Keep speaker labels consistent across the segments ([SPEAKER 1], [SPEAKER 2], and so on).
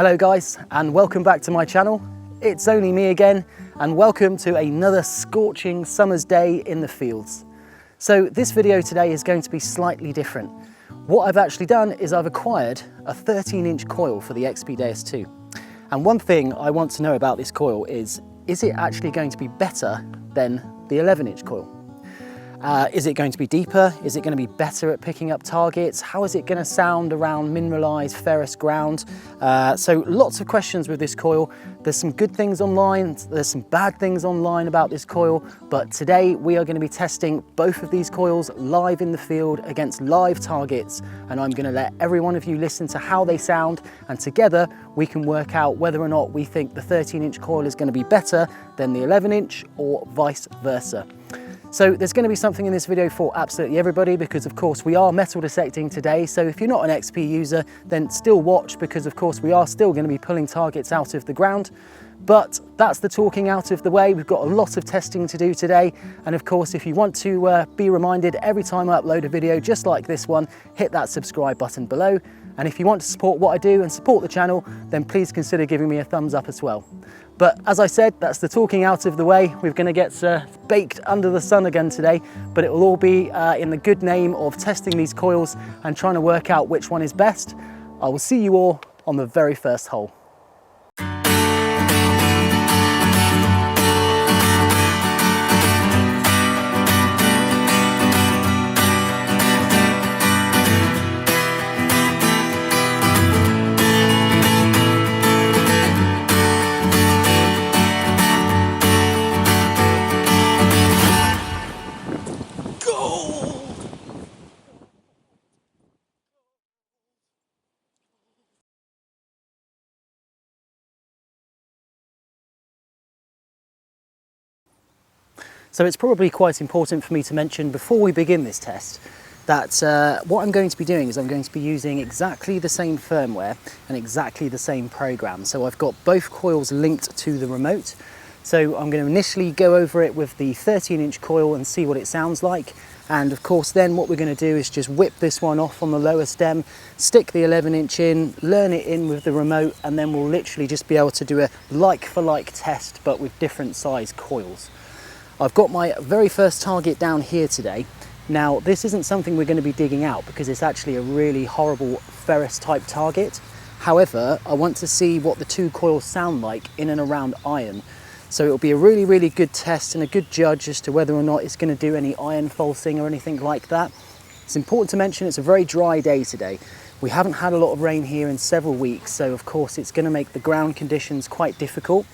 [SPEAKER 1] Hello guys, and welcome back to my channel. It's only me again, and welcome to another scorching summer's day in the fields. So this video today is going to be slightly different. What I've actually done is I've acquired a 13-inch coil for the XP DEUS II. And one thing I want to know about this coil is it actually going to be better than the 11-inch coil? Is it going to be deeper? Is it going to be better at picking up targets? How is it going to sound around mineralized ferrous ground? So lots of questions with this coil. There's some good things online, there's some bad things online about this coil, but today we are going to be testing both of these coils live in the field against live targets, and I'm going to let every one of you listen to how they sound, and together we can work out whether or not we think the 13-inch coil is going to be better than the 11-inch or vice versa. So there's going to be something in this video for absolutely everybody, because of course we are metal dissecting today. So if you're not an XP user, then still watch, because of course we are still going to be pulling targets out of the ground. But that's the talking out of the way. We've got a lot of testing to do today. And of course, if you want to be reminded every time I upload a video just like this one, hit that subscribe button below. And if you want to support what I do and support the channel, then please consider giving me a thumbs up as well. But as I said, that's the talking out of the way. We're going to get baked under the sun again today, but it will all be in the good name of testing these coils and trying to work out which one is best. I will see you all on the very first hole. So it's probably quite important for me to mention before we begin this test that what I'm going to be doing is I'm going to be using exactly the same firmware and exactly the same program. So I've got both coils linked to the remote. So I'm going to initially go over it with the 13-inch coil and see what it sounds like. And of course then what we're going to do is just whip this one off on the lower stem, stick the 11-inch in, learn it in with the remote, and then we'll literally just be able to do a like-for-like test but with different size coils. I've got my very first target down here today. Now this isn't something we're going to be digging out because it's actually a really horrible ferrous type target. However, I want to see what the two coils sound like in and around iron. So it'll be a really good test and a good judge as to whether or not it's going to do any iron falsing or anything like that. It's important to mention it's a very dry day today. We haven't had a lot of rain here in several weeks, so of course it's going to make the ground conditions quite difficult.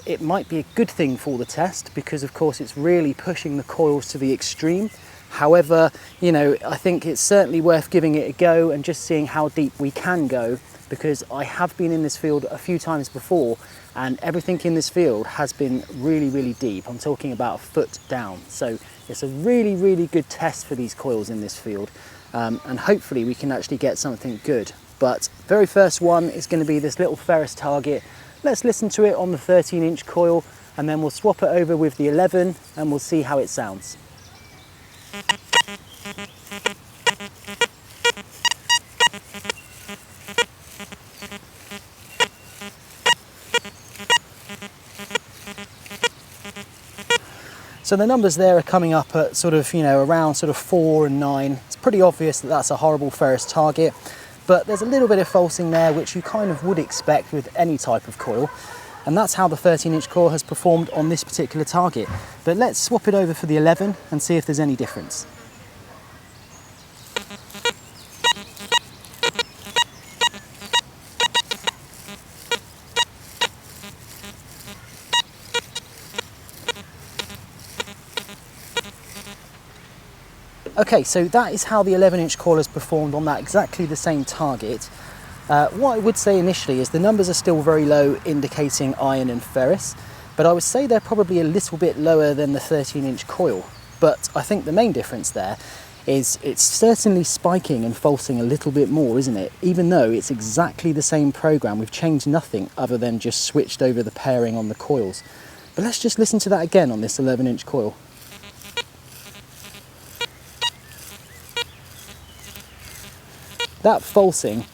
[SPEAKER 1] It might be a good thing for the test because of course it's really pushing the coils to the extreme. However, you know, I think it's certainly worth giving it a go and just seeing how deep we can go, because I have been in this field a few times before and everything in this field has been really deep. I'm talking about a foot down. So it's a really good test for these coils in this field, and hopefully we can actually get something good. But very first one is going to be this little ferrous target. Let's listen to it on the 13-inch coil and then we'll swap it over with the 11 and we'll see how it sounds. So the numbers there are coming up at sort of, you know, around sort of 4 and 9. It's pretty obvious that that's a horrible ferrous target. But there's a little bit of falsing there, which you kind of would expect with any type of coil. And that's how the 13-inch coil has performed on this particular target. But let's swap it over for the 11 and see if there's any difference. Okay, so that is how the 11-inch coil has performed on that exactly the same target. What I would say initially is the numbers are still very low, indicating iron and ferrous, but I would say they're probably a little bit lower than the 13-inch coil. But I think the main difference there is it's certainly spiking and falsing a little bit more, isn't it? Even though it's exactly the same program, we've changed nothing other than just switched over the pairing on the coils. But let's just listen to that again on this 11-inch coil. That falsing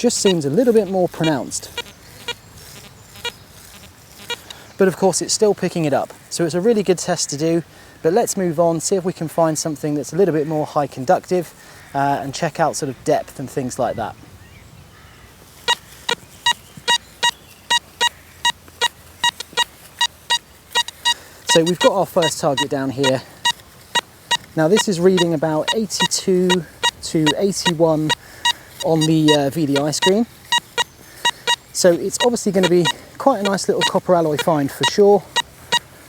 [SPEAKER 1] just seems a little bit more pronounced. But of course it's still picking it up, so it's a really good test to do. But let's move on, see if we can find something that's a little bit more high conductive and check out sort of depth and things like that. So we've got our first target down here. Now this is reading about 82 to 81 on the VDI screen. So it's obviously going to be quite a nice little copper alloy find for sure.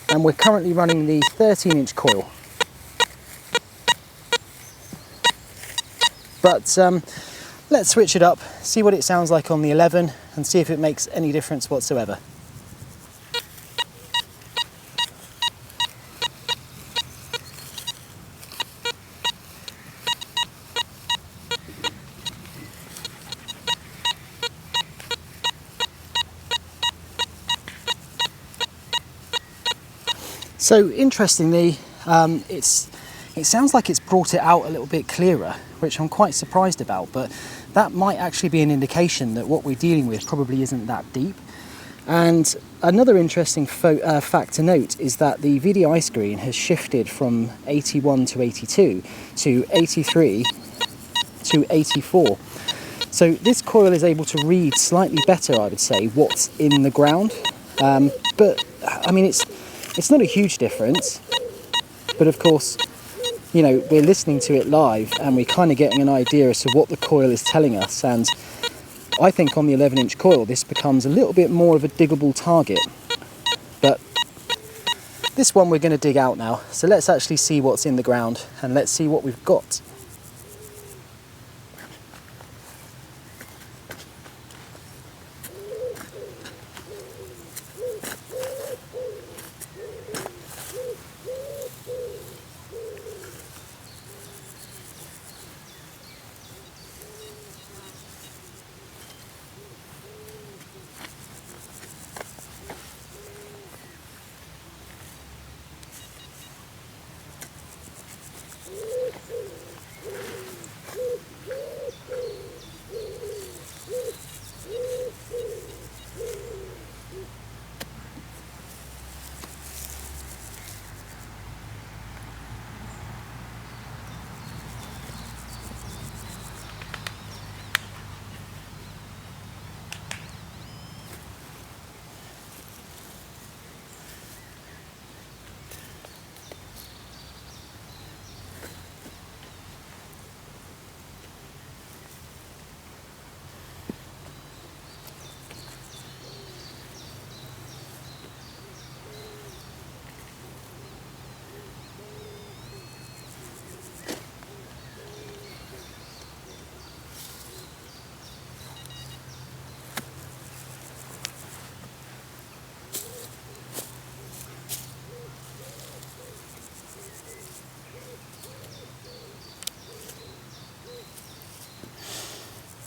[SPEAKER 1] And we're currently running the 13-inch coil. But let's switch it up, see what it sounds like on the 11 and see if it makes any difference whatsoever. So interestingly, it sounds like it's brought it out a little bit clearer, which I'm quite surprised about, but that might actually be an indication that what we're dealing with probably isn't that deep. And another interesting fact to note is that the VDI screen has shifted from 81 to 82 to 83 to 84. So this coil is able to read slightly better, I would say, what's in the ground. But I mean, it's not a huge difference, but of course, you know, we're listening to it live and we're kind of getting an idea as to what the coil is telling us. And I think on the 11-inch coil, this becomes a little bit more of a diggable target. But this one we're going to dig out now. So let's actually see what's in the ground and let's see what we've got.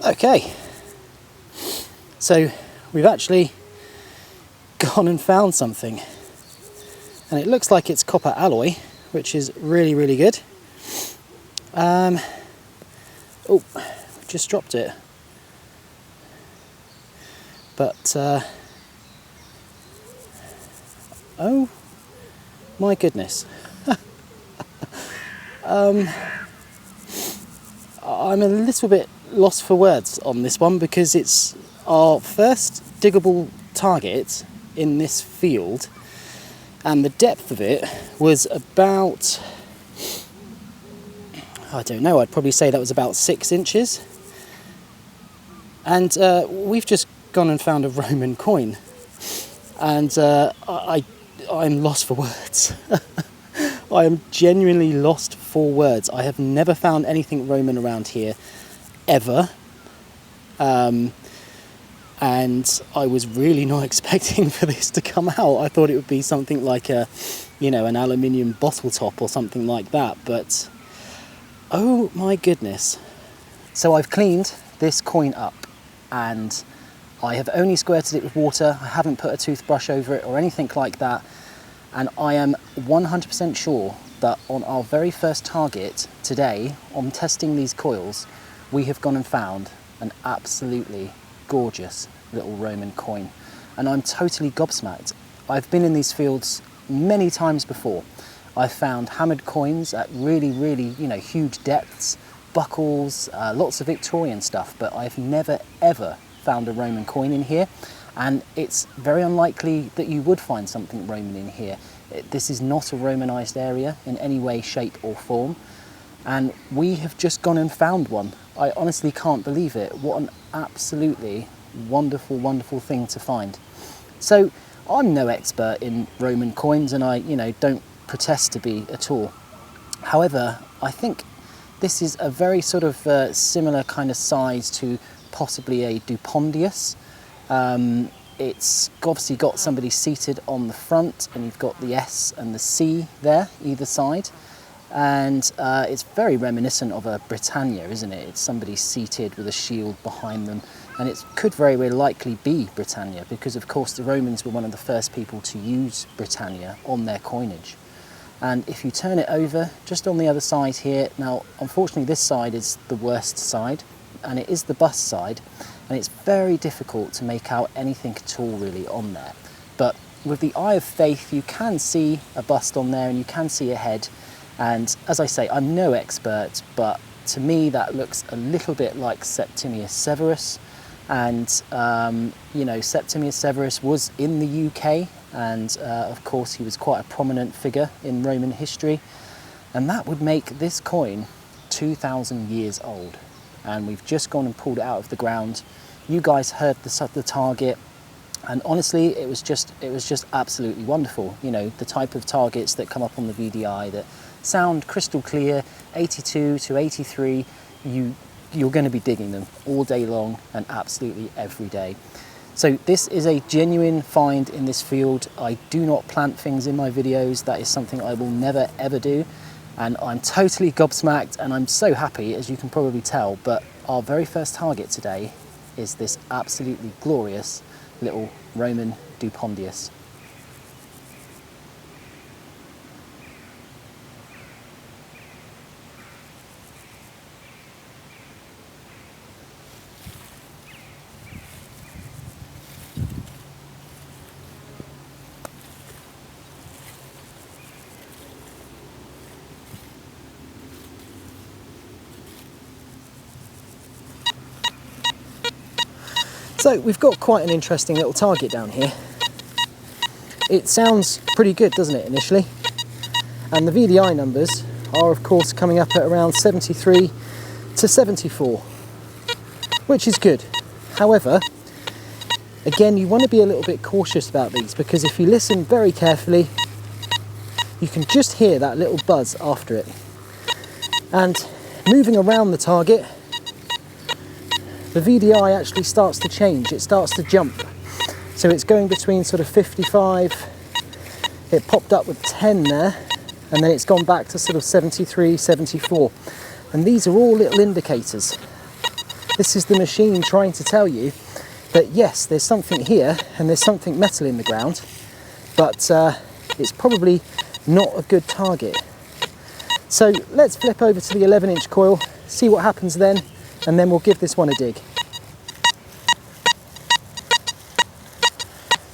[SPEAKER 1] Okay, so we've actually gone and found something, and it looks like it's copper alloy, which is really, really good. Oh, just dropped it. But, oh my goodness. I'm a little bit lost for words on this one because it's our first diggable target in this field, and the depth of it was about, I don't know, I'd probably say that was about 6 inches. And we've just gone and found a Roman coin, and I'm lost for words. I am genuinely lost for words. I have never found anything Roman around here, ever. And I was really not expecting for this to come out. I thought it would be something like a, you know, an aluminium bottle top or something like that, but oh my goodness. So I've cleaned this coin up, and I have only squirted it with water. I haven't put a toothbrush over it or anything like that. And I am 100% sure that on our very first target today, on testing these coils, we have gone and found an absolutely gorgeous little Roman coin. And I'm totally gobsmacked. I've been in these fields many times before. I've found hammered coins at really, you know, huge depths, buckles, lots of Victorian stuff, but I've never ever found a Roman coin in here. And it's very unlikely that you would find something Roman in here. This is not a Romanized area in any way, shape or form. And we have just gone and found one. I honestly can't believe it. What an absolutely wonderful, wonderful thing to find. So I'm no expert in Roman coins, and I, you know, don't protest to be at all. However, I think this is a very sort of similar kind of size to possibly a DEUS II. It's obviously got somebody seated on the front, and you've got the S and the C there either side. And it's very reminiscent of a Britannia, isn't it? It's somebody seated with a shield behind them, and it could very, very likely be Britannia, because of course the Romans were one of the first people to use Britannia on their coinage. And if you turn it over, just on the other side here, now unfortunately this side is the worst side, and it is the bust side, and it's very difficult to make out anything at all really on there. But with the eye of faith, you can see a bust on there, and you can see a head. And as I say, I'm no expert, but to me that looks a little bit like Septimius Severus. And you know, Septimius Severus was in the UK, and of course he was quite a prominent figure in Roman history, and that would make this coin 2,000 years old. And we've just gone and pulled it out of the ground. You guys heard the target, and honestly it was just absolutely wonderful. You know, the type of targets that come up on the VDI that sound crystal clear, 82 to 83, you're going to be digging them all day long and absolutely every day. So this is a genuine find in this field. I do not plant things in my videos. That is something I will never ever do, and I'm totally gobsmacked, and I'm so happy, as you can probably tell. But our very first target today is this absolutely glorious little Roman DEUS. So we've got quite an interesting little target down here. It sounds pretty good, doesn't it, initially? And the VDI numbers are of course coming up at around 73 to 74, which is good. However, again, you want to be a little bit cautious about these, because if you listen very carefully, you can just hear that little buzz after it. And moving around the target, the VDI actually starts to change, it starts to jump. So it's going between sort of 55, it popped up with 10 there, and then it's gone back to sort of 73, 74. And these are all little indicators. This is the machine trying to tell you that yes, there's something here and there's something metal in the ground, but it's probably not a good target. So let's flip over to the 11-inch coil, see what happens then, and then we'll give this one a dig.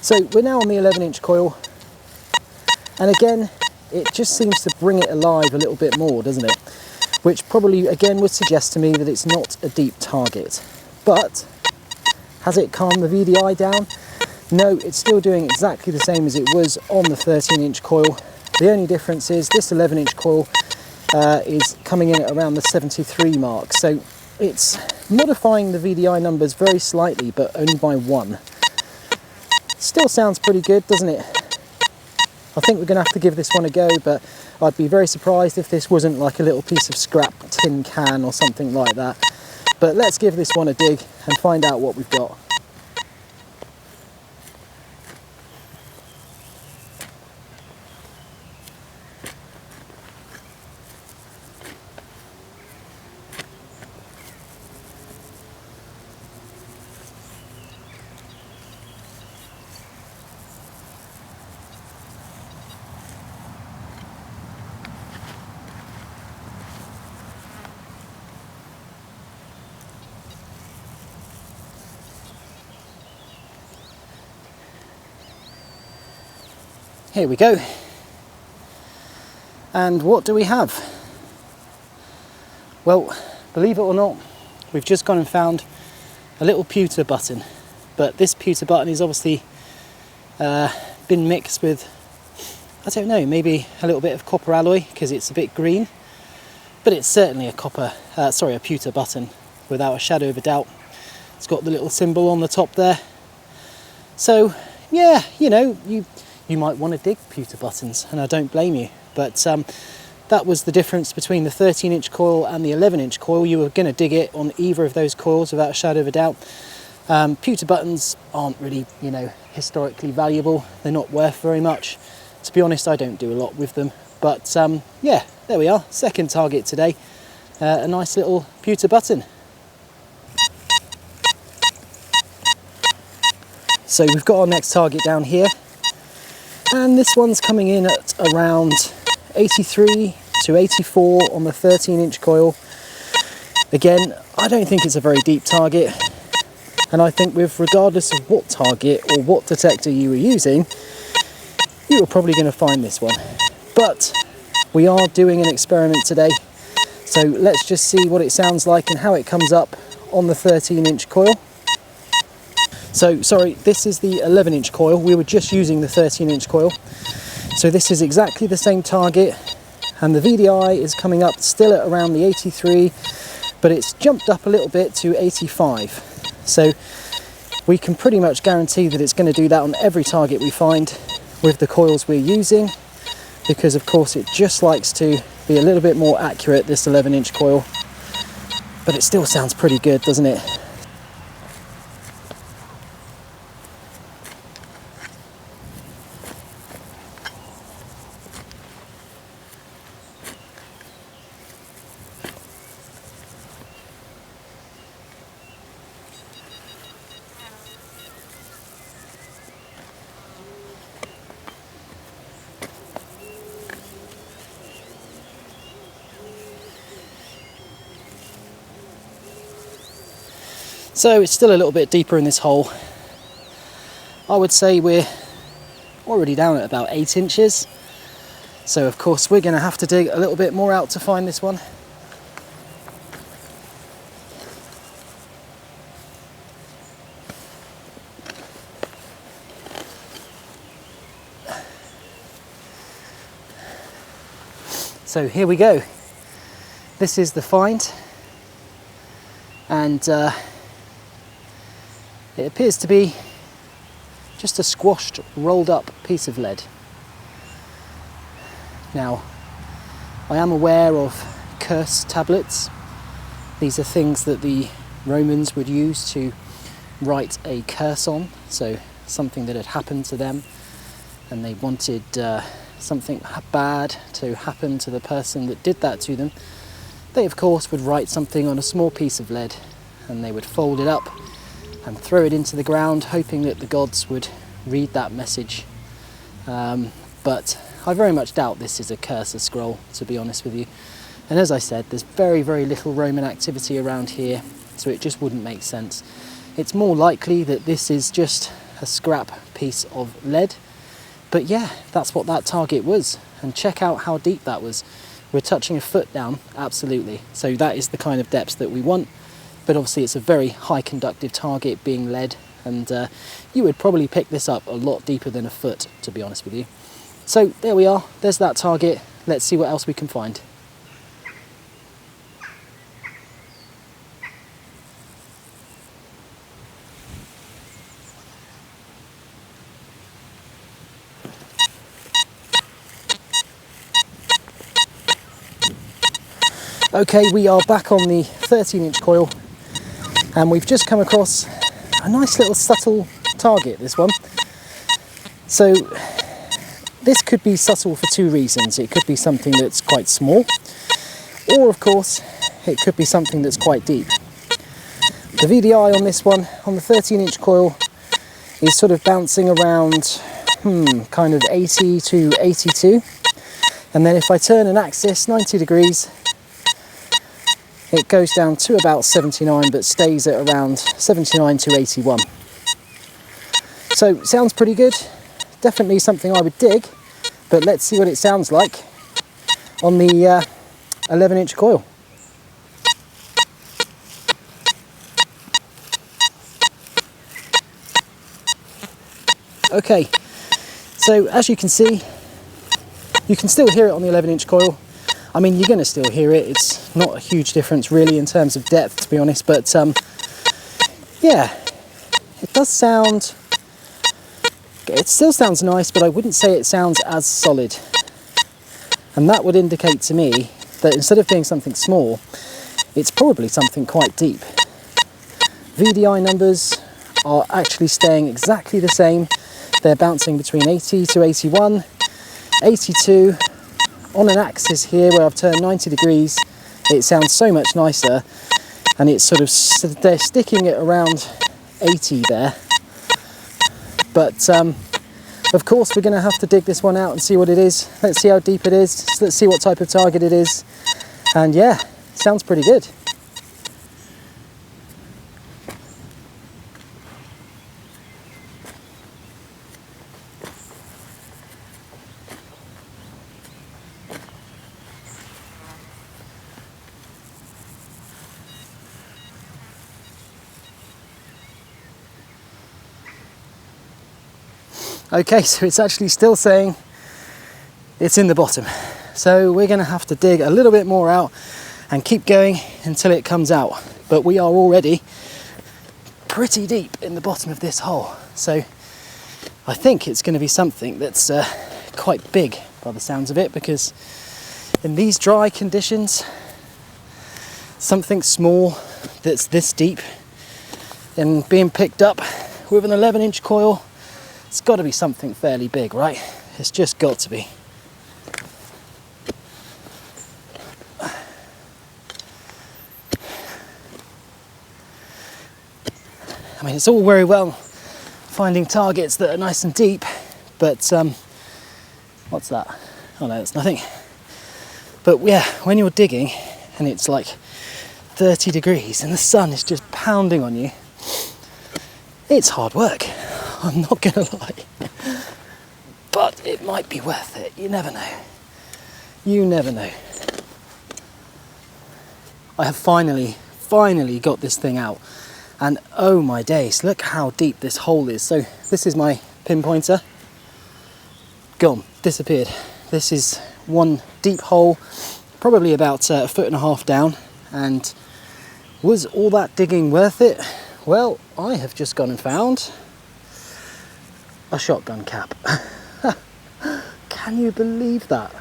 [SPEAKER 1] So we're now on the 11-inch coil, and again, it just seems to bring it alive a little bit more, doesn't it? Which probably again would suggest to me that it's not a deep target. But has it calmed the VDI down? No, it's still doing exactly the same as it was on the 13-inch coil. The only difference is this 11-inch coil is coming in at around the 73 mark. So it's modifying the VDI numbers very slightly, but only by 1. Still sounds pretty good, doesn't it? I think we're going to have to give this one a go, but I'd be very surprised if this wasn't like a little piece of scrap tin can or something like that. But let's give this one a dig and find out what we've got. Here we go. And what do we have? Well, believe it or not, we've just gone and found a little pewter button. But this pewter button is obviously been mixed with, I don't know, maybe a little bit of copper alloy because it's a bit green. But it's certainly a a pewter button without a shadow of a doubt. It's got the little symbol on the top there. So yeah, you know, you might want to dig pewter buttons, and I don't blame you. But that was the difference between the 13-inch coil and the 11-inch coil. You were going to dig it on either of those coils without a shadow of a doubt. Pewter buttons aren't really, you know, historically valuable. They're not worth very much. To be honest, I don't do a lot with them. But yeah, there we are. Second target today. A nice little pewter button. So we've got our next target down here. And this one's coming in at around 83 to 84 on the 13-inch coil. Again, I don't think it's a very deep target. And I think with regardless of what target or what detector you were using, you were probably going to find this one. But we are doing an experiment today. So let's just see what it sounds like and how it comes up on the 13-inch coil. So, sorry, this is the 11-inch coil. We were just using the 13-inch coil. So this is exactly the same target, and the VDI is coming up still at around the 83, but it's jumped up a little bit to 85. So we can pretty much guarantee that it's going to do that on every target we find with the coils we're using, because of course it just likes to be a little bit more accurate, this 11-inch coil. But it still sounds pretty good, doesn't it? So it's still a little bit deeper in this hole. I would say we're already down at about 8 inches. So of course we're going to have to dig a little bit more out to find this one. So here we go. This is the find. And it appears to be just a squashed, rolled up piece of lead. Now, I am aware of curse tablets. These are things that the Romans would use to write a curse on, so something that had happened to them, and they wanted something bad to happen to the person that did that to them. They, of course, would write something on a small piece of lead, and they would fold it up and throw it into the ground, hoping that the gods would read that message. But I very much doubt this is a cursor scroll, to be honest with you. And as I said, there's very, very little Roman activity around here, so it just wouldn't make sense. It's more likely that this is just a scrap piece of lead. But yeah, that's what that target was. And check out how deep that was. We're touching a foot down, absolutely. So that is the kind of depth that we want. But obviously it's a very high conductive target, being lead, and you would probably pick this up a lot deeper than a foot, to be honest with you. So there we are, there's that target. Let's see what else we can find. Okay, we are back on the 13-inch coil, and we've just come across a nice little subtle target, this one. So this could be subtle for two reasons. It could be something that's quite small, or of course it could be something that's quite deep. The VDI on this one, on the 13-inch coil, is sort of bouncing around kind of 80 to 82, and then if I turn an axis 90 degrees, it goes down to about 79, but stays at around 79 to 81. So sounds pretty good. Definitely something I would dig. but let's see what it sounds like on the 11-inch coil. Okay, so as you can see, you can still hear it on the 11-inch coil. I mean, you're going to still hear it. It's not a huge difference really in terms of depth, to be honest, but yeah, it does sound, it still sounds nice, but I wouldn't say it sounds as solid. And that would indicate to me that instead of being something small, it's probably something quite deep. VDI numbers are actually staying exactly the same. They're bouncing between 80 to 81, 82. On an axis here where I've turned 90 degrees, it sounds so much nicer, and it's sort of, they're sticking it around 80 there. But of course we're going to have to dig this one out and see what it is. Let's see how deep it is, let's see what type of target it is, and yeah, sounds pretty good. Okay, so it's actually still saying it's in the bottom. So we're going to have to dig a little bit more out and keep going until it comes out. But we are already pretty deep in the bottom of this hole. So I think it's going to be something that's quite big by the sounds of it, because in these dry conditions, something small that's this deep and being picked up with an 11-inch coil, it's got to be something fairly big, right? It's just got to be. I mean, it's all very well finding targets that are nice and deep, but what's that? Oh no, it's nothing. But yeah, when you're digging and it's like 30 degrees and the sun is just pounding on you, it's hard work. I'm not gonna lie, but it might be worth it. You never know. You never know. I have finally got this thing out, and oh my days, look how deep this hole is. So this is my pinpointer. Gone, disappeared. This is one deep hole, probably about 1.5 feet down. And was all that digging worth it? Well, I have just gone and found a shotgun cap. Can you believe that?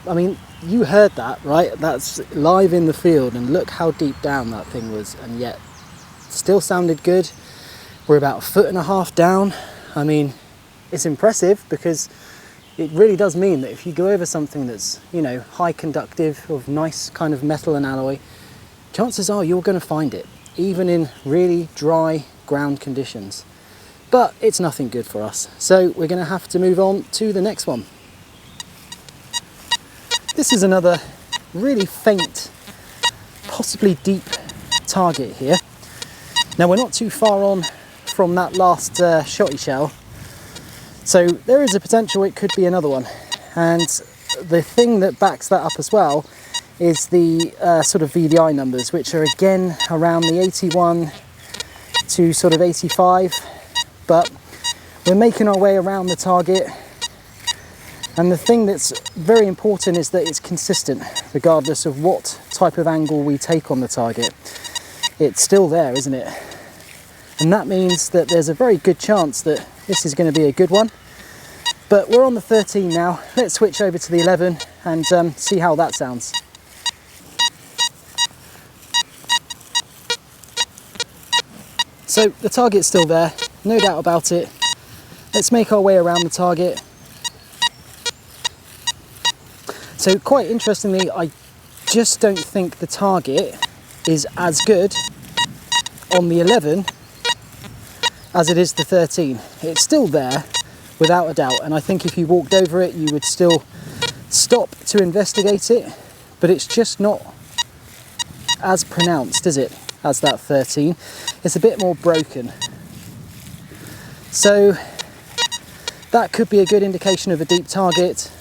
[SPEAKER 1] I mean, you heard that, right? That's live in the field, and look how deep down that thing was, and yet still sounded good. We're about 1.5 feet down. I mean, it's impressive, because it really does mean that if you go over something that's, you know, high conductive, of nice kind of metal and alloy, chances are you're going to find it, even in really dry ground conditions. But it's nothing good for us, so we're going to have to move on to the next one. This is another really faint, possibly deep target here. Now we're not too far on from that last shotty shell, so there is a potential it could be another one. And the thing that backs that up as well is the sort of VDI numbers, which are again around the 81 to sort of 85. But we're making our way around the target, and the thing that's very important is that it's consistent regardless of what type of angle we take on the target. It's still there, isn't it? And that means that there's a very good chance that this is going to be a good one. But we're on the 13 now. Let's switch over to the 11 and see how that sounds. So the target's still there, no doubt about it. Let's make our way around the target. So quite interestingly, I just don't think the target is as good on the 11 as it is the 13. It's still there, without a doubt, and I think if you walked over it, you would still stop to investigate it, but it's just not as pronounced, is it, as that 13. It's a bit more broken. So that could be a good indication of a deep target.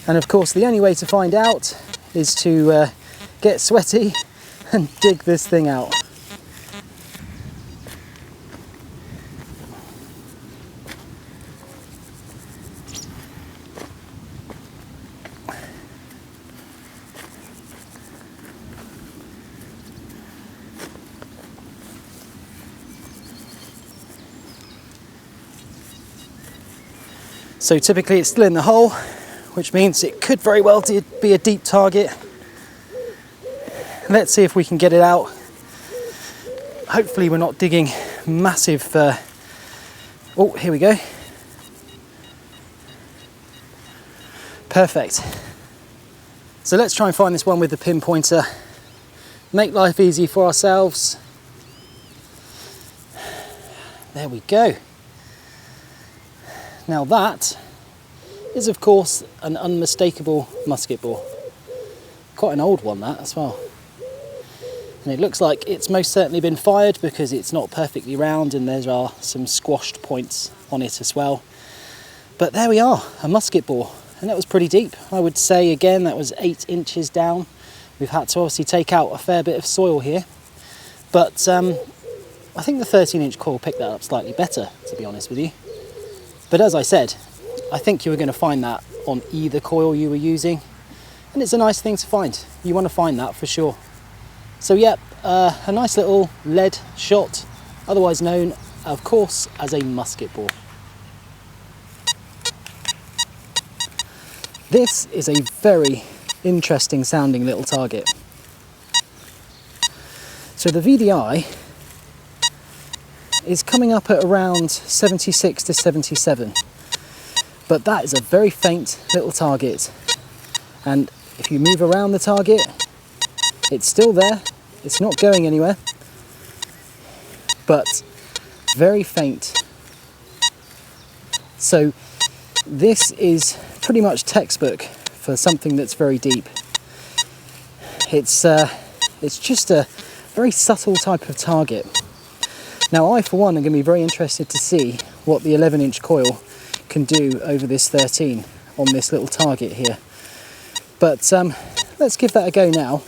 [SPEAKER 1] And of course, the only way to find out is to get sweaty and dig this thing out. So typically it's still in the hole, which means it could very well be a deep target. Let's see if we can get it out. Hopefully we're not digging massive... Oh, here we go. Perfect. So let's try and find this one with the pinpointer. Make life easy for ourselves. There we go. Now that is of course an unmistakable musket bore. Quite an old one that as well. And it looks like it's most certainly been fired because it's not perfectly round and there are some squashed points on it as well. But there we are, a musket bore. And that was pretty deep. I would say again that was 8 inches down. We've had to obviously take out a fair bit of soil here. But I think the 13-inch coil picked that up slightly better, to be honest with you. But as I said, I think you were going to find that on either coil you were using, and it's a nice thing to find. You want to find that for sure. So yeah, a nice little lead shot, otherwise known of course as a musket bore. This is a very interesting sounding little target. So the VDI is coming up at around 76 to 77, but that is a very faint little target, and if you move around the target it's still there, it's not going anywhere, but very faint. So this is pretty much textbook for something that's very deep. It's just a very subtle type of target. Now I for one am going to be very interested to see what the 11-inch coil can do over this 13 on this little target here. But let's give that a go now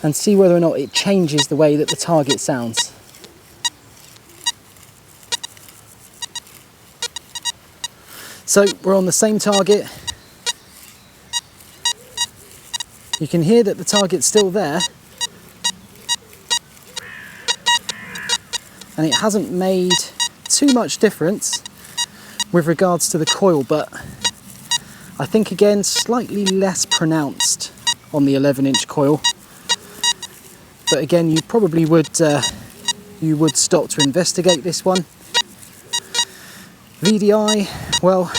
[SPEAKER 1] and see whether or not it changes the way that the target sounds. So we're on the same target. You can hear that the target's still there, and it hasn't made too much difference with regards to the coil, but I think again slightly less pronounced on the 11-inch coil. But again, you probably would stop to investigate this one. VDI, well,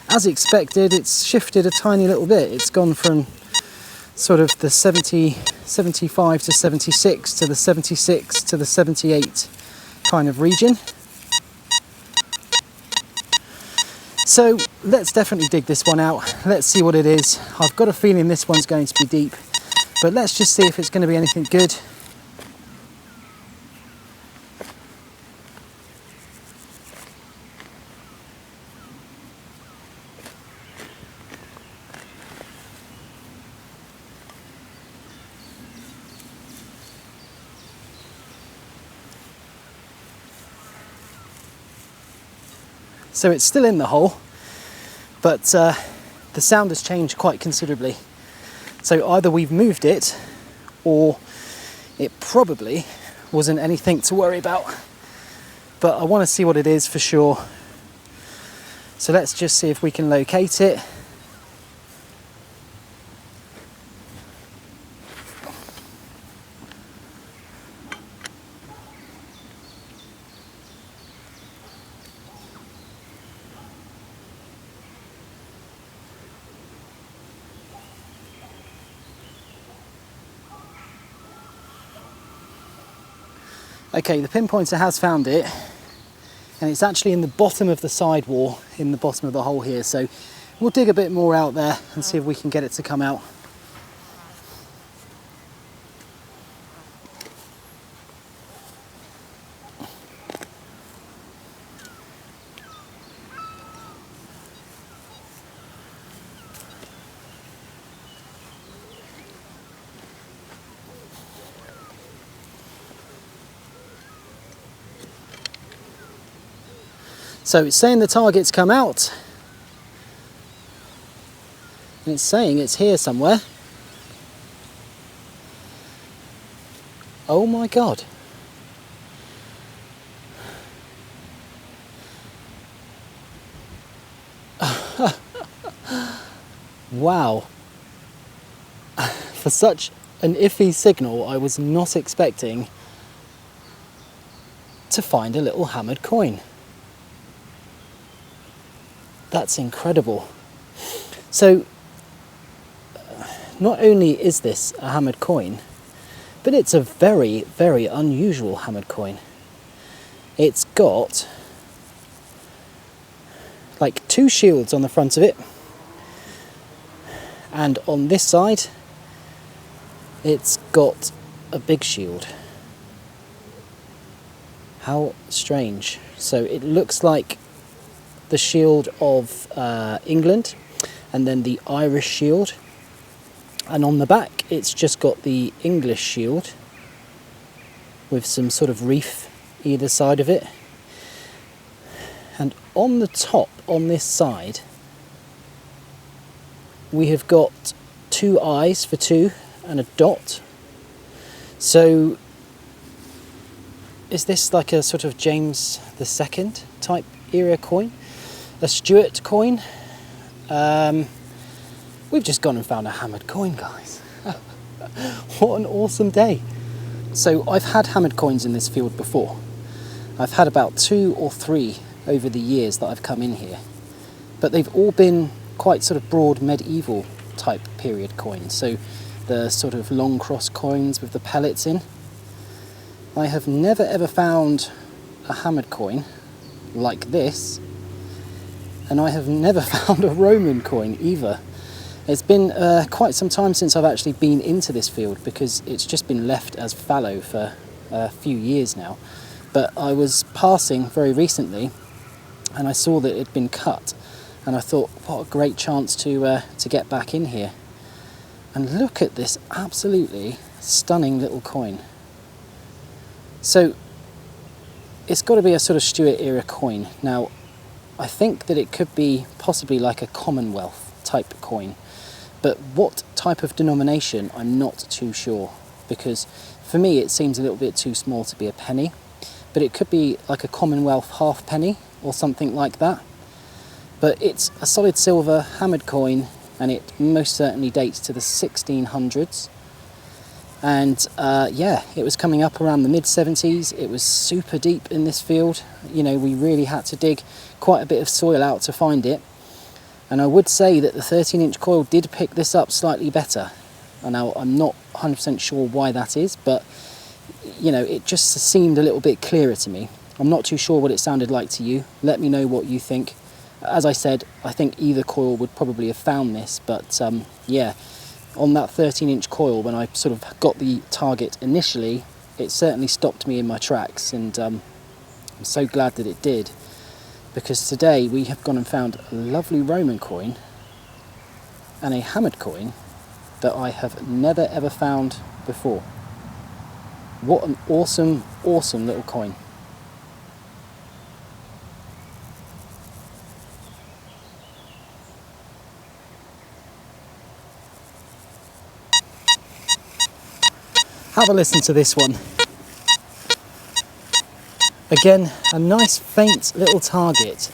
[SPEAKER 1] as expected, it's shifted a tiny little bit. It's gone from sort of the 75 to 76 to the 76 to the 78 kind of region. So let's definitely dig this one out. Let's see what it is. I've got a feeling this one's going to be deep, but let's just see if it's going to be anything good. So it's still in the hole, but the sound has changed quite considerably. So either we've moved it, or it probably wasn't anything to worry about. But I want to see what it is for sure. So let's just see if we can locate it. Okay, the pinpointer has found it, and it's actually in the bottom of the side wall, in the bottom of the hole here. So we'll dig a bit more out there and see if we can get it to come out. So it's saying the target's come out, and it's saying it's here somewhere. Oh my God. Wow. For such an iffy signal, I was not expecting to find a little hammered coin. That's incredible. So, not only is this a hammered coin, but it's a very, very unusual hammered coin. It's got like two shields on the front of it, and on this side it's got a big shield. How strange. So it looks like the shield of England, and then the Irish shield, and on the back it's just got the English shield with some sort of reef either side of it. And on the top, on this side, we have got two eyes for two and a dot. So is this like a sort of James II type era coin? A Stuart coin? We've just gone and found a hammered coin, guys. What an awesome day. So I've had hammered coins in this field before. I've had about 2 or 3 over the years that I've come in here, but they've all been quite sort of broad medieval type period coins, so the sort of long cross coins with the pellets in. I have never ever found a hammered coin like this, and I have never found a Roman coin either. It's been quite some time since I've actually been into this field, because it's just been left as fallow for a few years now. But I was passing very recently and I saw that it had been cut, and I thought, what a great chance to get back in here. And look at this absolutely stunning little coin. So it's got to be a sort of Stuart era coin. Now I think that it could be possibly like a Commonwealth type coin, but what type of denomination I'm not too sure, because for me it seems a little bit too small to be a penny, but it could be like a Commonwealth halfpenny or something like that. But it's a solid silver hammered coin, and it most certainly dates to the 1600s. And yeah, it was coming up around the mid-70s. It was super deep in this field. You know, we really had to dig quite a bit of soil out to find it. And I would say that the 13-inch coil did pick this up slightly better. And now I'm not 100% sure why that is, but you know, it just seemed a little bit clearer to me. I'm not too sure what it sounded like to you. Let me know what you think. As I said, I think either coil would probably have found this, but yeah, on that 13-inch coil, when I sort of got the target initially, it certainly stopped me in my tracks, and I'm so glad that it did, because today we have gone and found a lovely Roman coin and a hammered coin that I have never ever found before. What an awesome, awesome little coin. Have a listen to this one. Again, a nice faint little target.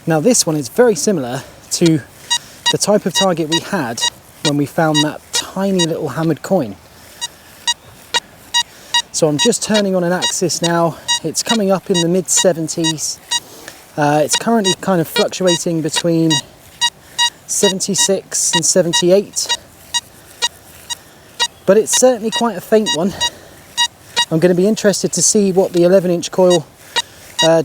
[SPEAKER 1] Now this one is very similar to the type of target we had when we found that tiny little hammered coin. So I'm just turning on an axis now. It's coming up in the mid-70s. It's currently kind of fluctuating between 76 and 78. But it's certainly quite a faint one. I'm going to be interested to see what the 11-inch coil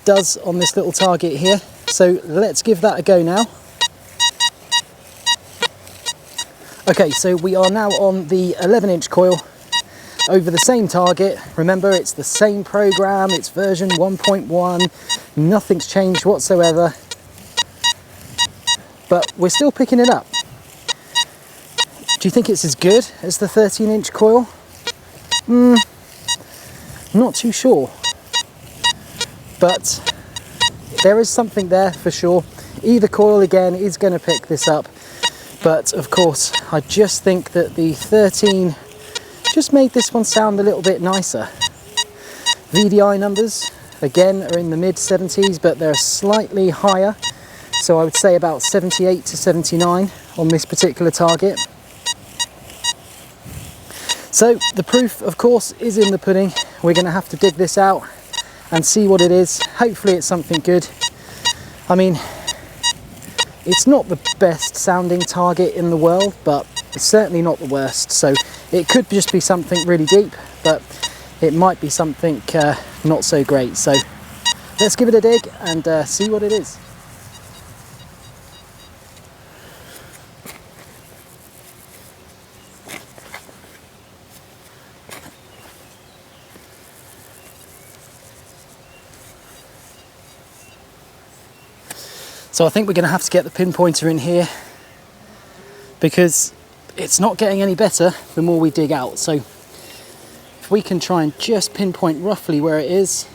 [SPEAKER 1] does on this little target here. So let's give that a go now. Okay, so we are now on the 11-inch coil over the same target. Remember, it's the same program, it's version 1.1, nothing's changed whatsoever. But we're still picking it up. Do you think it's as good as the 13-inch coil? Not too sure. But there is something there for sure. Either coil again is going to pick this up, but of course I just think that the 13 just made this one sound a little bit nicer. VDI numbers again are in the mid 70s, but they're slightly higher, so I would say about 78 to 79 on this particular target. So the proof of course is in the pudding. We're going to have to dig this out and see what it is. Hopefully it's something good. I mean, it's not the best sounding target in the world, but it's certainly not the worst. So it could just be something really deep, but it might be something not so great. So let's give it a dig and see what it is. So I think we're going to have to get the pinpointer in here, because it's not getting any better the more we dig out. So if we can try and just pinpoint roughly where it is.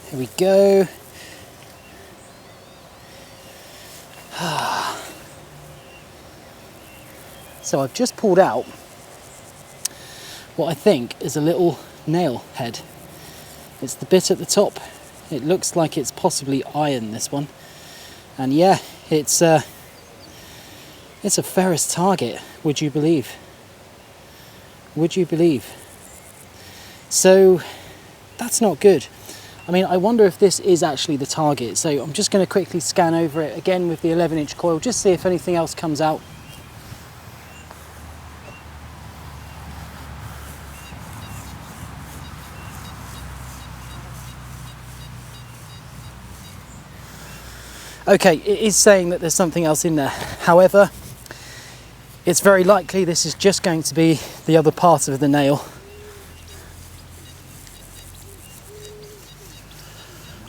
[SPEAKER 1] Here we go. So I've just pulled out what I think is a little nail head. It's the bit at the top. It looks like it's possibly iron, this one. And yeah, it's a ferrous target, would you believe? Would you believe? So that's not good. I mean, I wonder if this is actually the target. So I'm just going to quickly scan over it again with the 11-inch coil, just see if anything else comes out. Okay, it is saying that there's something else in there. However, it's very likely this is just going to be the other part of the nail.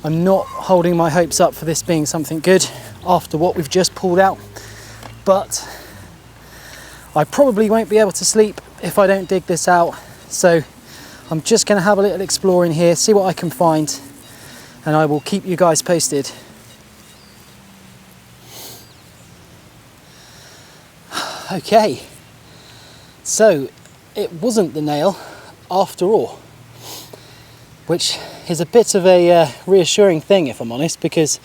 [SPEAKER 1] I'm not holding my hopes up for this being something good after what we've just pulled out, but I probably won't be able to sleep if I don't dig this out. So I'm just going to have a little explore in here, see what I can find, and I will keep you guys posted. Okay, so it wasn't the nail after all, which is a bit of a reassuring thing, if I'm honest, because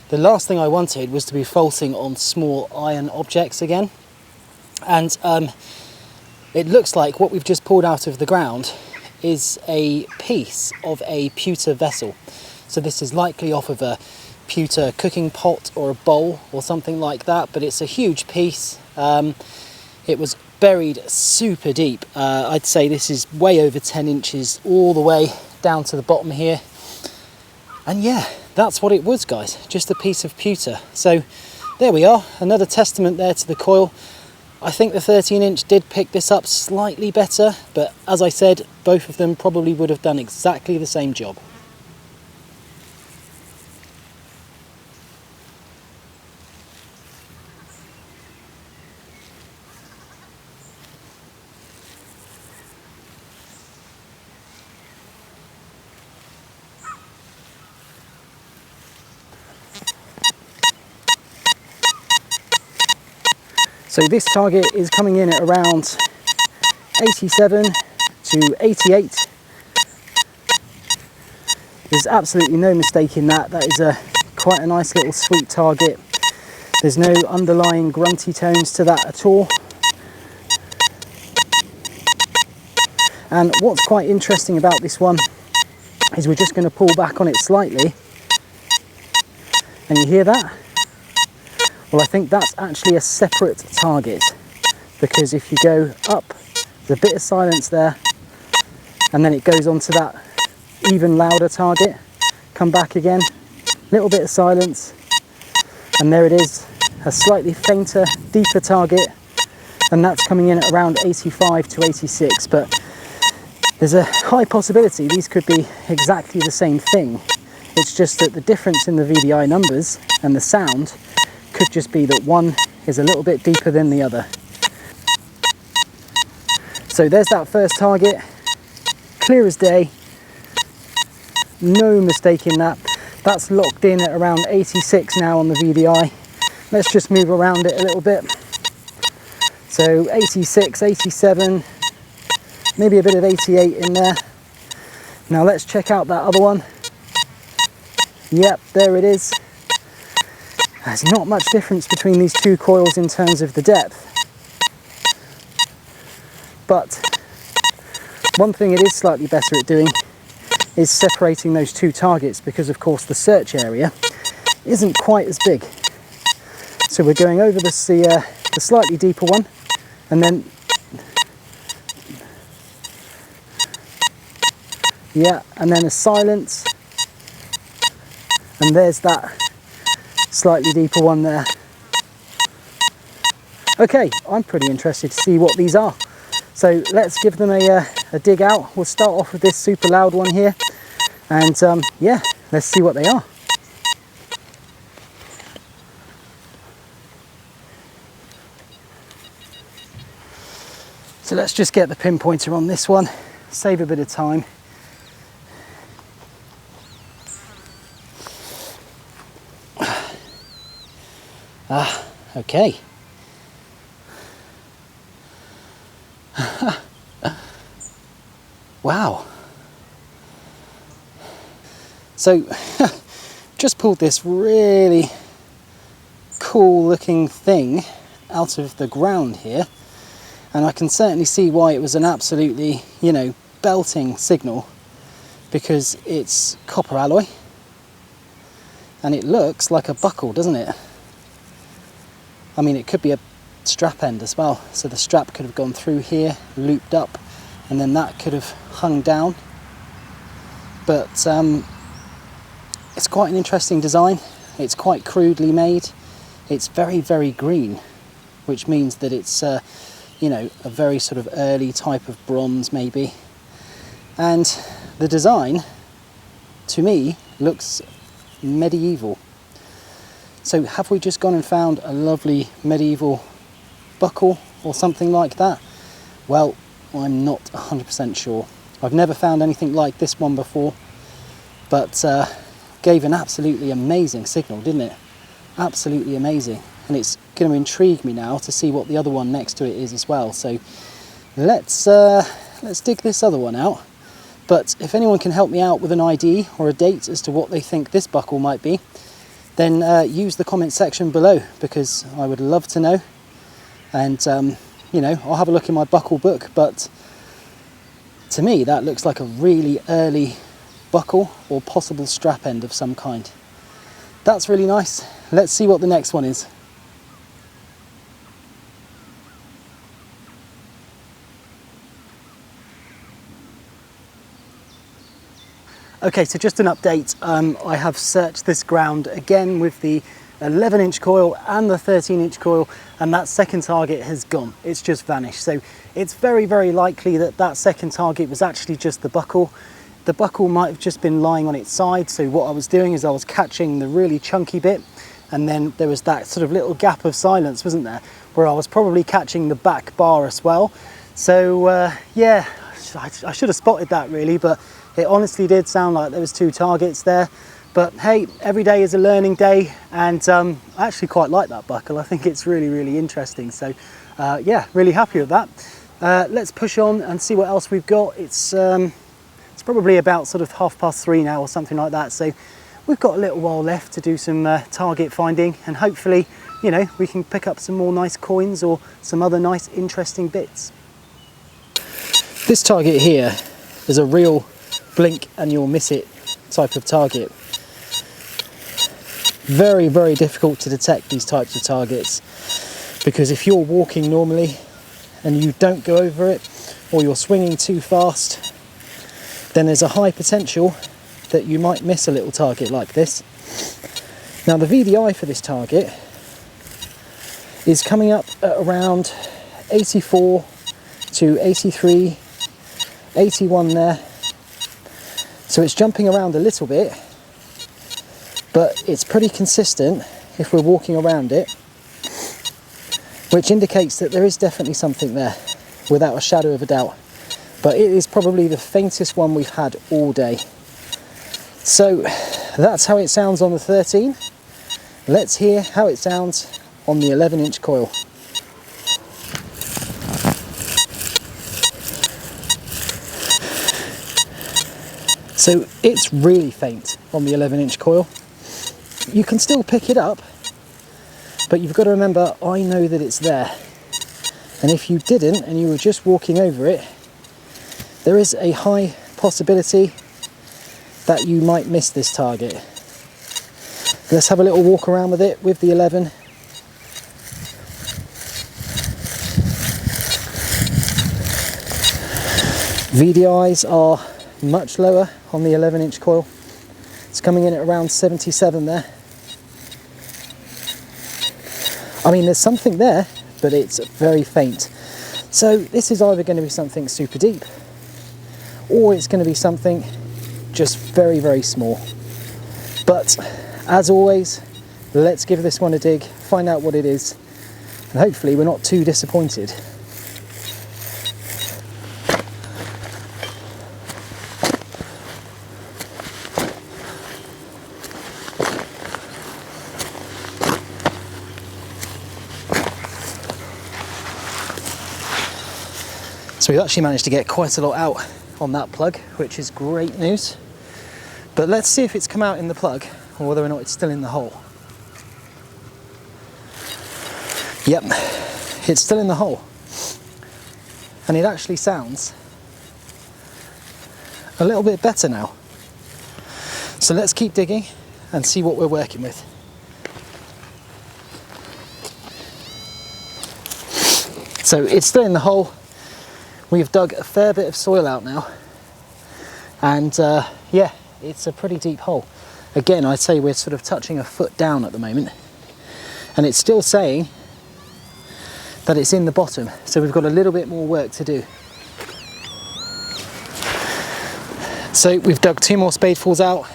[SPEAKER 1] the last thing I wanted was to be faulting on small iron objects again. And it looks like what we've just pulled out of the ground is a piece of a pewter vessel. So this is likely off of a pewter cooking pot or a bowl or something like that, but it's a huge piece. It was buried super deep. I'd say this is way over 10 inches all the way down to the bottom here. And yeah, that's what it was, guys, just a piece of pewter. So there we are, another testament there to the coil. I think the 13-inch did pick this up slightly better, but as I said, both of them probably would have done exactly the same job. So this target is coming in at around 87 to 88. There's absolutely no mistake in that. That is quite a nice little sweet target. There's no underlying grunty tones to that at all. And what's quite interesting about this one is we're just going to pull back on it slightly. And you hear that? Well, I think that's actually a separate target, because if you go up, there's a bit of silence there, and then it goes on to that even louder target. Come back again, little bit of silence, and there it is, a slightly fainter, deeper target, and that's coming in at around 85 to 86. But there's a high possibility these could be exactly the same thing. It's just that the difference in the VDI numbers and the sound could just be that one is a little bit deeper than the other. So there's that first target, clear as day, no mistake in that. That's locked in at around 86 now on the VDI. Let's just move around it a little bit. So 86, 87, maybe a bit of 88 in there. Now let's check out that other one. Yep, there it is. There's not much difference between these two coils in terms of the depth. But one thing it is slightly better at doing is separating those two targets, because of course the search area isn't quite as big. So we're going over the slightly deeper one, and then yeah, and then a silence, and there's that slightly deeper one there. Okay, I'm pretty interested to see what these are. So let's give them a dig out. We'll start off with this super loud one here, and yeah, let's see what they are. So let's just get the pinpointer on this one, save a bit of time. Okay. Wow. So just pulled this really cool looking thing out of the ground here, and I can certainly see why it was an absolutely, you know, belting signal, because it's copper alloy and it looks like a buckle, doesn't it? I mean, it could be a strap end as well, so the strap could have gone through here, looped up, and then that could have hung down. But it's quite an interesting design. It's quite crudely made. It's very, very green, which means that it's you know, a very sort of early type of bronze maybe. And the design, to me, looks medieval. So have we just gone and found a lovely medieval buckle or something like that? Well, I'm not 100% sure. I've never found anything like this one before, but gave an absolutely amazing signal, didn't it? Absolutely amazing. And it's going to intrigue me now to see what the other one next to it is as well. So let's dig this other one out. But if anyone can help me out with an ID or a date as to what they think this buckle might be, then use the comment section below, because I would love to know. And you know, I'll have a look in my buckle book, but to me that looks like a really early buckle or possible strap end of some kind. That's really nice. Let's see what the next one is. Okay, so just an update. I have searched this ground again with the 11-inch coil and the 13-inch coil, and that second target has gone. It's just vanished. So it's very, very likely that that second target was actually just the buckle. The buckle might have just been lying on its side. So what I was doing is I was catching the really chunky bit, and then there was that sort of little gap of silence, wasn't there, where I was probably catching the back bar as well. So yeah, I should have spotted that really, but it honestly did sound like there was two targets there. But hey, every day is a learning day, and I actually quite like that buckle. I think it's really, really interesting. So yeah, really happy with that. Let's push on and see what else we've got. It's probably about sort of 3:30 now or something like that. So we've got a little while left to do some target finding, and hopefully, you know, we can pick up some more nice coins or some other nice interesting bits. This target here is a real blink and you'll miss it type of target. Very, very difficult to detect these types of targets, because if you're walking normally and you don't go over it, or you're swinging too fast, then there's a high potential that you might miss a little target like this. Now the VDI for this target is coming up at around 84 to 83, 81 there. So it's jumping around a little bit, but it's pretty consistent if we're walking around it, which indicates that there is definitely something there, without a shadow of a doubt. But it is probably the faintest one we've had all day. So that's how it sounds on the 13. Let's hear how it sounds on the 11-inch coil. So it's really faint on the 11-inch coil. You can still pick it up, but you've got to remember, I know that it's there. And if you didn't and you were just walking over it, there is a high possibility that you might miss this target. Let's have a little walk around with it with the 11. VDIs are much lower on the 11-inch coil. It's coming in at around 77 there. I mean, there's something there, but it's very faint. So this is either going to be something super deep, or it's going to be something just very, very small. But as always, let's give this one a dig, find out what it is, and hopefully we're not too disappointed. So we've actually managed to get quite a lot out on that plug, which is great news. But let's see if it's come out in the plug or whether or not it's still in the hole. Yep, it's still in the hole. And it actually sounds a little bit better now. So let's keep digging and see what we're working with. So it's still in the hole. We've dug a fair bit of soil out now, and yeah, it's a pretty deep hole. Again, I'd say we're sort of touching a foot down at the moment, and it's still saying that it's in the bottom, so we've got a little bit more work to do. So we've dug 2 more spadefuls out,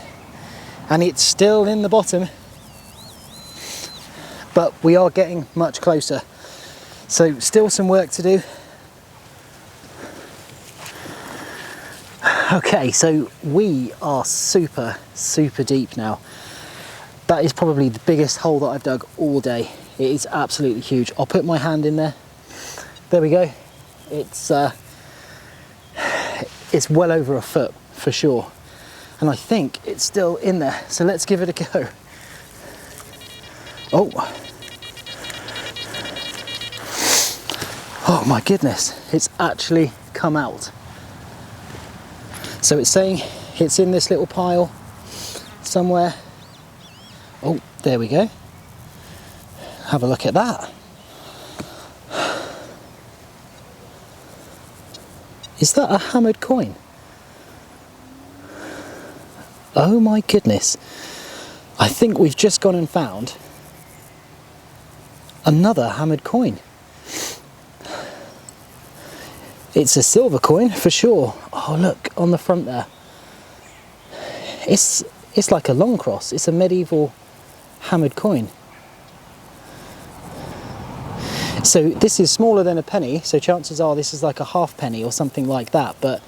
[SPEAKER 1] and it's still in the bottom, but we are getting much closer. So still some work to do. Okay, so we are super, super deep now. That is probably the biggest hole that I've dug all day. It is absolutely huge. I'll put my hand in there. There we go. It's well over a foot for sure. And I think it's still in there. So let's give it a go. Oh. Oh my goodness, it's actually come out. So it's saying it's in this little pile somewhere. Oh, there we go. Have a look at that. Is that a hammered coin? Oh my goodness. I think we've just gone and found another hammered coin. It's a silver coin for sure. Oh look, on the front there. It's like a long cross. It's a medieval hammered coin. So this is smaller than a penny, so chances are this is like a half penny or something like that, but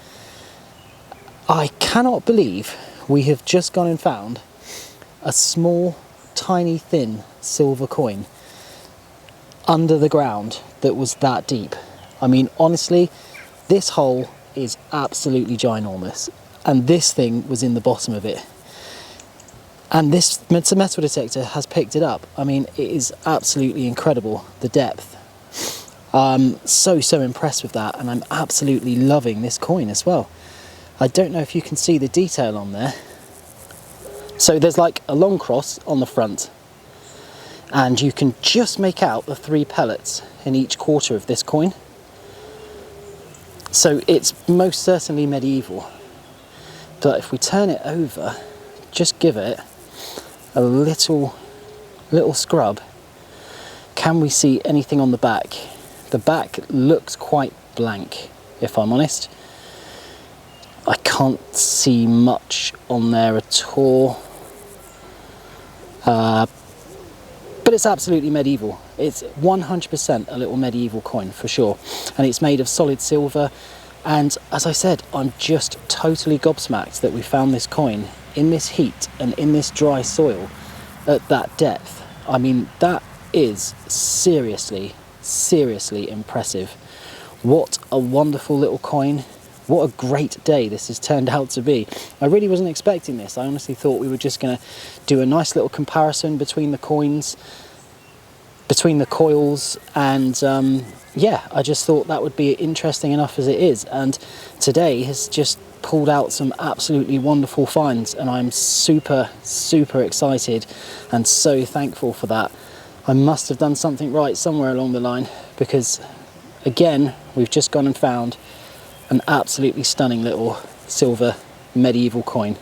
[SPEAKER 1] I cannot believe we have just gone and found a small, tiny, thin silver coin under the ground that was that deep. I mean, honestly, this hole is absolutely ginormous, and this thing was in the bottom of it. And this metal detector has picked it up. I mean, it is absolutely incredible, the depth. So impressed with that, and I'm absolutely loving this coin as well. I don't know if you can see the detail on there. So there's like a long cross on the front, and you can just make out the 3 pellets in each quarter of this coin. So it's most certainly medieval, but if we turn it over, just give it a little scrub, can we see anything on the back? The back looks quite blank, if I'm honest. I can't see much on there at all, but it's absolutely medieval. It's 100% a little medieval coin for sure, and it's made of solid silver. And as I said, I'm just totally gobsmacked that we found this coin in this heat and in this dry soil at that depth, I mean, that is seriously, seriously impressive. What a wonderful little coin. What a great day this has turned out to be. I really wasn't expecting this. I honestly thought we were just going to do a nice little comparison between the coins, between the coils, and yeah, I just thought that would be interesting enough as it is. And today has just pulled out some absolutely wonderful finds, and I'm super, super excited and so thankful for that. I must have done something right somewhere along the line, because again, we've just gone and found an absolutely stunning little silver medieval coin.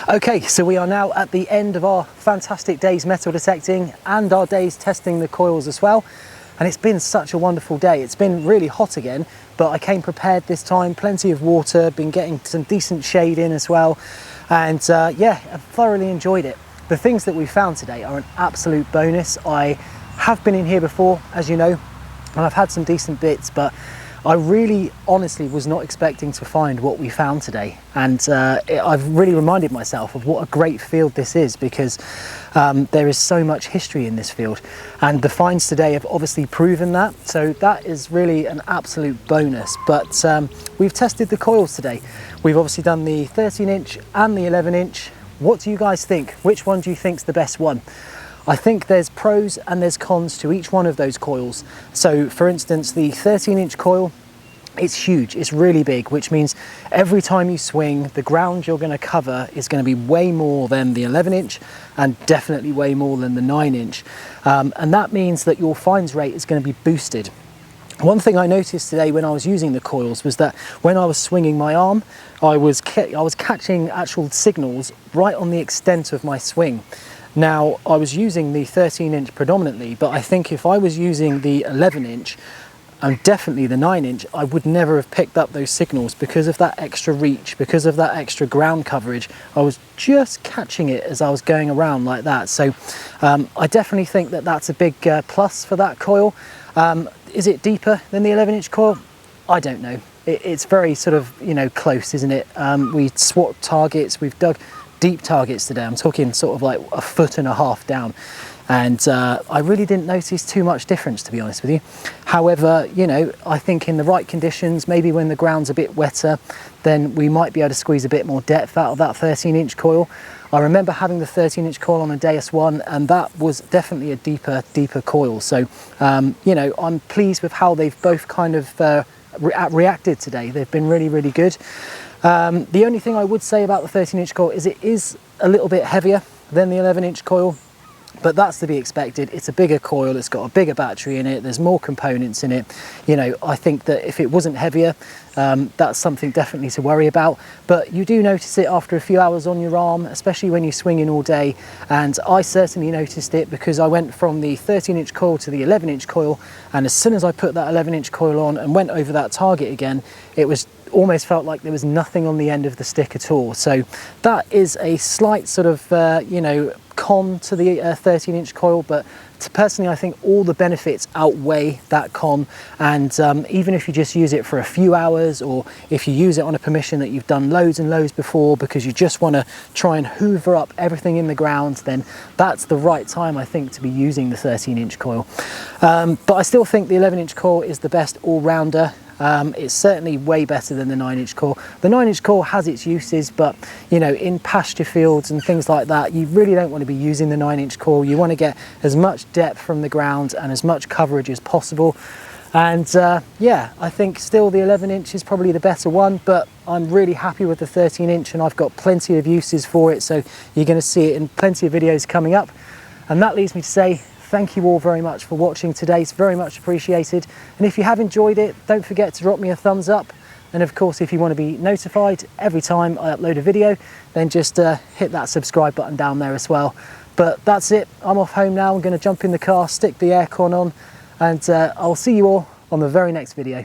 [SPEAKER 1] Okay, so we are now at the end of our fantastic day's metal detecting and our days testing the coils as well. And it's been such a wonderful day. It's been really hot again, but I came prepared this time, plenty of water, been getting some decent shade in as well. And yeah, I thoroughly enjoyed it. The things that we found today are an absolute bonus. I have been in here before, as you know, and I've had some decent bits, but I really honestly was not expecting to find what we found today. And I've really reminded myself of what a great field this is, because there is so much history in this field. And the finds today have obviously proven that. So that is really an absolute bonus. But we've tested the coils today. We've obviously done the 13-inch and the 11-inch. What do you guys think? Which one do you think's the best one? I think there's pros and there's cons to each one of those coils. So for instance, the 13-inch coil, it's huge, it's really big, which means every time you swing, the ground you're going to cover is going to be way more than the 11-inch and definitely way more than the 9-inch. And that means that your finds rate is going to be boosted. One thing I noticed today when I was using the coils was that when I was swinging my arm, I was catching actual signals right on the extent of my swing. Now, I was using the 13-inch predominantly, but I think if I was using the 11-inch and definitely the 9-inch, I would never have picked up those signals because of that extra reach, because of that extra ground coverage. I was just catching it as I was going around like that. So I definitely think that that's a big plus for that coil. Is it deeper than the 11-inch coil? I don't know. It's very sort of, you know, close, isn't it? We swapped targets, we've dug deep targets today. I'm talking sort of like 1.5 feet down, and I really didn't notice too much difference, to be honest with you. However, you know, I think in the right conditions, maybe when the ground's a bit wetter, then we might be able to squeeze a bit more depth out of that 13-inch coil. I remember having the 13-inch coil on a Deus I, and that was definitely a deeper coil. So you know, I'm pleased with how they've both kind of reacted today. They've been really, really good. The only thing I would say about the 13-inch coil is it is a little bit heavier than the 11-inch coil, but that's to be expected. It's a bigger coil, it's got a bigger battery in it, there's more components in it. You know, I think that if it wasn't heavier, that's something definitely to worry about. But you do notice it after a few hours on your arm, especially when you're swinging all day. And I certainly noticed it because I went from the 13-inch coil to the 11-inch coil, and as soon as I put that 11-inch coil on and went over that target again, it was almost felt like there was nothing on the end of the stick at all. So that is a slight sort of you know, con to the 13-inch coil, but personally I think all the benefits outweigh that con. And even if you just use it for a few hours, or if you use it on a permission that you've done loads and loads before because you just want to try and hoover up everything in the ground, then that's the right time, I think, to be using the 13-inch coil. But I still think the 11-inch coil is the best all-rounder. It's certainly way better than the 9-inch coil. The 9-inch coil has its uses, but you know, in pasture fields and things like that, you really don't want to be using the 9-inch coil. You want to get as much depth from the ground and as much coverage as possible. And yeah, I think still the 11-inch is probably the better one, but I'm really happy with the 13-inch, and I've got plenty of uses for it, so you're going to see it in plenty of videos coming up. And that leads me to say thank you all very much for watching today. It's very much appreciated. And if you have enjoyed it, don't forget to drop me a thumbs up. And of course, if you want to be notified every time I upload a video, then just hit that subscribe button down there as well. But that's it. I'm off home now. I'm going to jump in the car, stick the aircon on, and I'll see you all on the very next video.